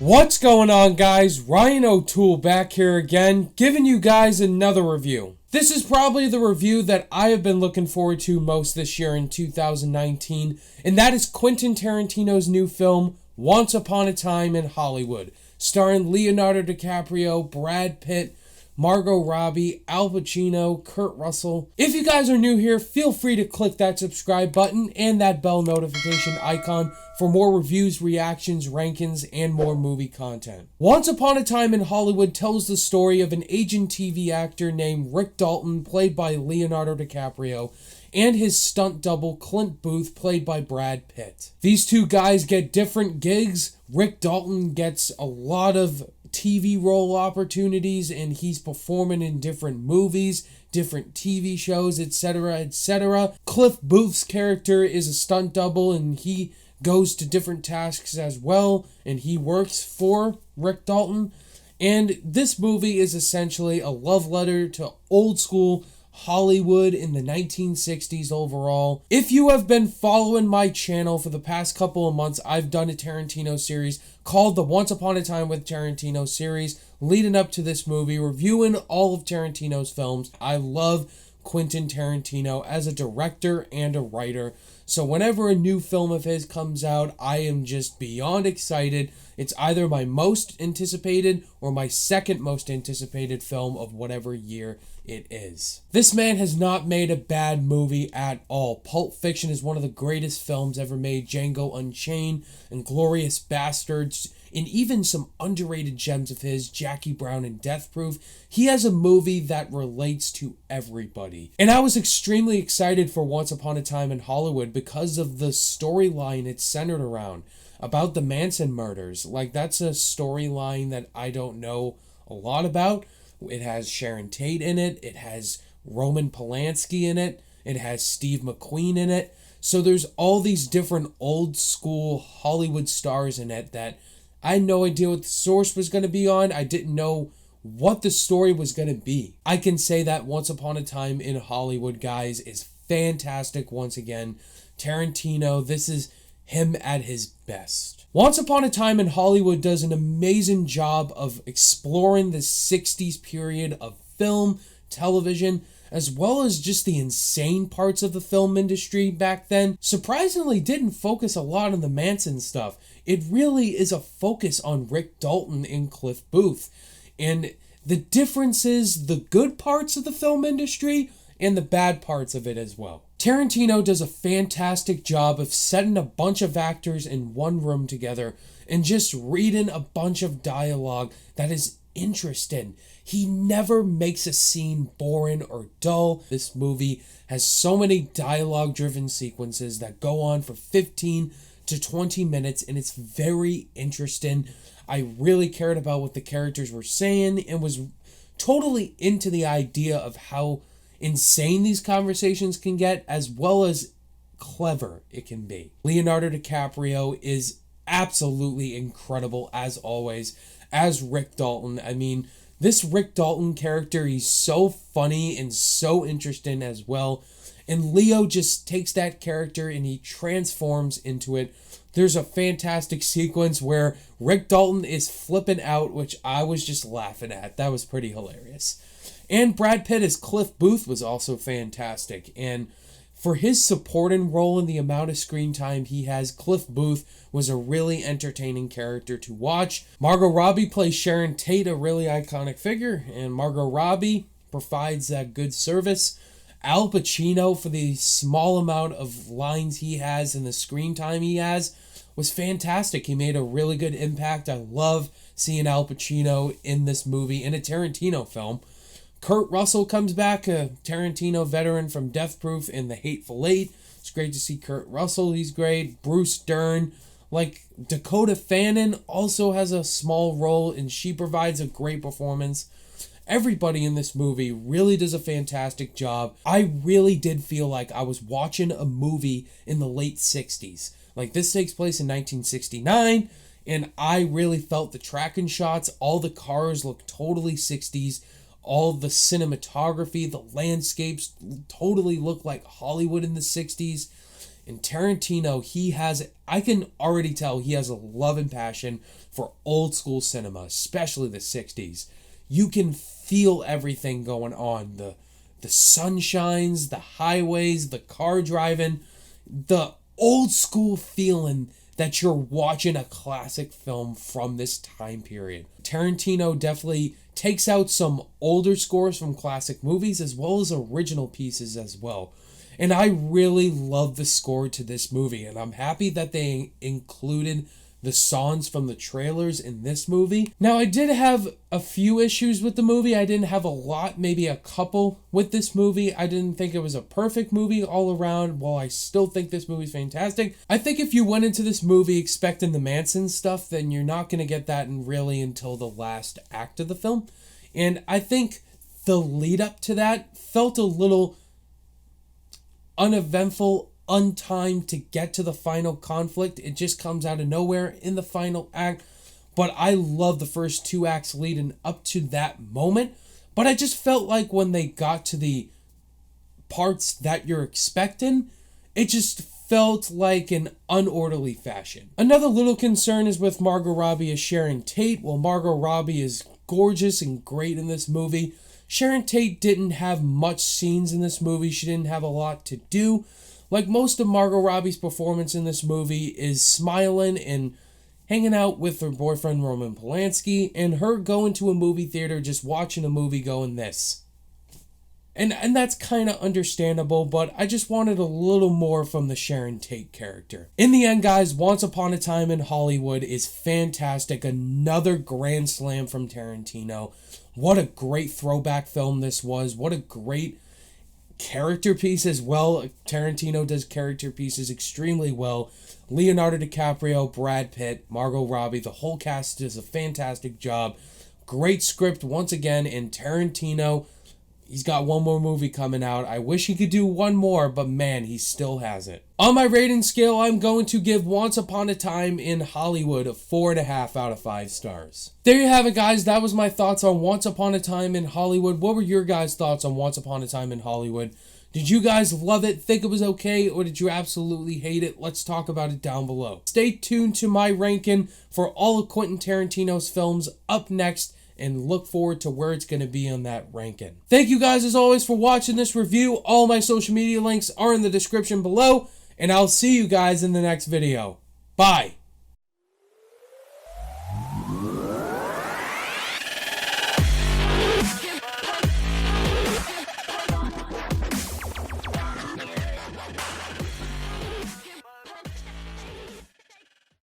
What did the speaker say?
What's going on, guys? Ryan O'Toole back here again, giving you guys another review. This is probably the review that I have been looking forward to most this year in 2019, and that is Quentin Tarantino's new film, Once Upon a Time in Hollywood, starring Leonardo DiCaprio, Brad Pitt, Margot Robbie, Al Pacino, Kurt Russell. If you guys are new here, feel free to click that subscribe button and that bell notification icon for more reviews, reactions, rankings, and more movie content. Once Upon a Time in Hollywood tells the story of an aging TV actor named Rick Dalton, played by Leonardo DiCaprio, and his stunt double Clint Booth, played by Brad Pitt. These two guys get different gigs. Rick Dalton gets a lot of TV role opportunities, and he's performing in different movies, different TV shows, etc., etc. Cliff Booth's character is a stunt double, and he goes to different tasks as well, and he works for Rick Dalton. And this movie is essentially a love letter to old school Hollywood in the 1960s overall. If you have been following my channel for the past couple of months, I've done a Tarantino series called the Once Upon a Time with Tarantino series, leading up to this movie, reviewing all of Tarantino's films. I love Quentin Tarantino as a director and a writer, so whenever a new film of his comes out, I am just beyond excited. It's either my most anticipated or my second most anticipated film of whatever year it is. This man has not made a bad movie at all. Pulp Fiction is one of the greatest films ever made. Django Unchained, Inglourious Bastards, and even some underrated gems of his, Jackie Brown and Death Proof. He has a movie that relates to everybody. And I was extremely excited for Once Upon a Time in Hollywood because of the storyline it's centered around, about the Manson murders. Like, that's a storyline that I don't know a lot about. It has Sharon Tate in it. It has Roman Polanski in it. It has Steve McQueen in it. So there's all these different old school Hollywood stars in it that I had no idea what the source was going to be on. I didn't know what the story was going to be. I can say that Once Upon a Time in Hollywood, guys, is fantastic once again. Tarantino, this is him at his best. Once Upon a Time in Hollywood does an amazing job of exploring the 60s period of film, television, as well as just the insane parts of the film industry back then. Surprisingly, didn't focus a lot on the Manson stuff. It really is a focus on Rick Dalton and Cliff Booth, and the differences, the good parts of the film industry and the bad parts of it as well. Tarantino does a fantastic job of setting a bunch of actors in one room together and just reading a bunch of dialogue that is interesting. He never makes a scene boring or dull. This movie has so many dialogue-driven sequences that go on for 15 to 20 minutes, and it's very interesting. I really cared about what the characters were saying and was totally into the idea of how insane these conversations can get, as well as clever it can be. Leonardo DiCaprio is absolutely incredible, as always, as Rick Dalton. I mean, this Rick Dalton character, he's so funny and so interesting as well. And Leo just takes that character and he transforms into it. There's a fantastic sequence where Rick Dalton is flipping out, which I was just laughing at. That was pretty hilarious. And Brad Pitt as Cliff Booth was also fantastic. And for his supporting role and the amount of screen time he has, Cliff Booth was a really entertaining character to watch. Margot Robbie plays Sharon Tate, a really iconic figure, and Margot Robbie provides that good service. Al Pacino, for the small amount of lines he has and the screen time he has, was fantastic. He made a really good impact. I love seeing Al Pacino in this movie, in a Tarantino film. Kurt Russell comes back, a Tarantino veteran from Death Proof and The Hateful Eight. It's great to see Kurt Russell. He's great. Bruce Dern. Like, Dakota Fanning also has a small role, and she provides a great performance. Everybody in this movie really does a fantastic job. I really did feel like I was watching a movie in the late 60s. Like, this takes place in 1969, and I really felt the tracking shots. All the cars look totally 60s. All the cinematography, the landscapes totally look like Hollywood in the 60s. And Tarantino, I can already tell he has a love and passion for old school cinema, especially the 60s. You can feel everything going on. The sunshines, the highways, the car driving, the old school feeling that you're watching a classic film from this time period. Tarantino definitely takes out some older scores from classic movies as well as original pieces as well. And I really love the score to this movie, and I'm happy that they included the songs from the trailers in this movie. Now, I did have a few issues with the movie. I didn't have a lot, maybe a couple with this movie. I didn't think it was a perfect movie all around. While I still think this movie's fantastic, I think if you went into this movie expecting the Manson stuff, then you're not going to get that really until the last act of the film. And I think the lead up to that felt a little uneventful, untimed to get to the final conflict. It just comes out of nowhere in the final act. But I love the first 2 acts leading up to that moment. But I just felt like when they got to the parts that you're expecting, it just felt like an unorderly fashion. Another little concern is with Margot Robbie as Sharon Tate. Well, Margot Robbie is gorgeous and great in this movie. Sharon Tate didn't have much scenes in this movie. She didn't have a lot to do. Like most of Margot Robbie's performance in this movie is smiling and hanging out with her boyfriend Roman Polanski, and her going to a movie theater just watching a movie going this. And that's kind of understandable, but I just wanted a little more from the Sharon Tate character. In the end, guys, Once Upon a Time in Hollywood is fantastic. Another grand slam from Tarantino. What a great throwback film this was. What a great character piece as well. Tarantino does character pieces extremely well. Leonardo DiCaprio, Brad Pitt, Margot Robbie, the whole cast does a fantastic job. Great script once again, and Tarantino, he's got one more movie coming out. I wish he could do one more, but man, he still hasn't. On my rating scale, I'm going to give Once Upon a Time in Hollywood a 4.5 out of 5 stars. There you have it, guys. That was my thoughts on Once Upon a Time in Hollywood. What were your guys' thoughts on Once Upon a Time in Hollywood? Did you guys love it, think it was okay, or did you absolutely hate it? Let's talk about it down below. Stay tuned to my ranking for all of Quentin Tarantino's films up next, and look forward to where it's going to be on that ranking. Thank you guys as always for watching this review. All my social media links are in the description below, and I'll see you guys in the next video. Bye.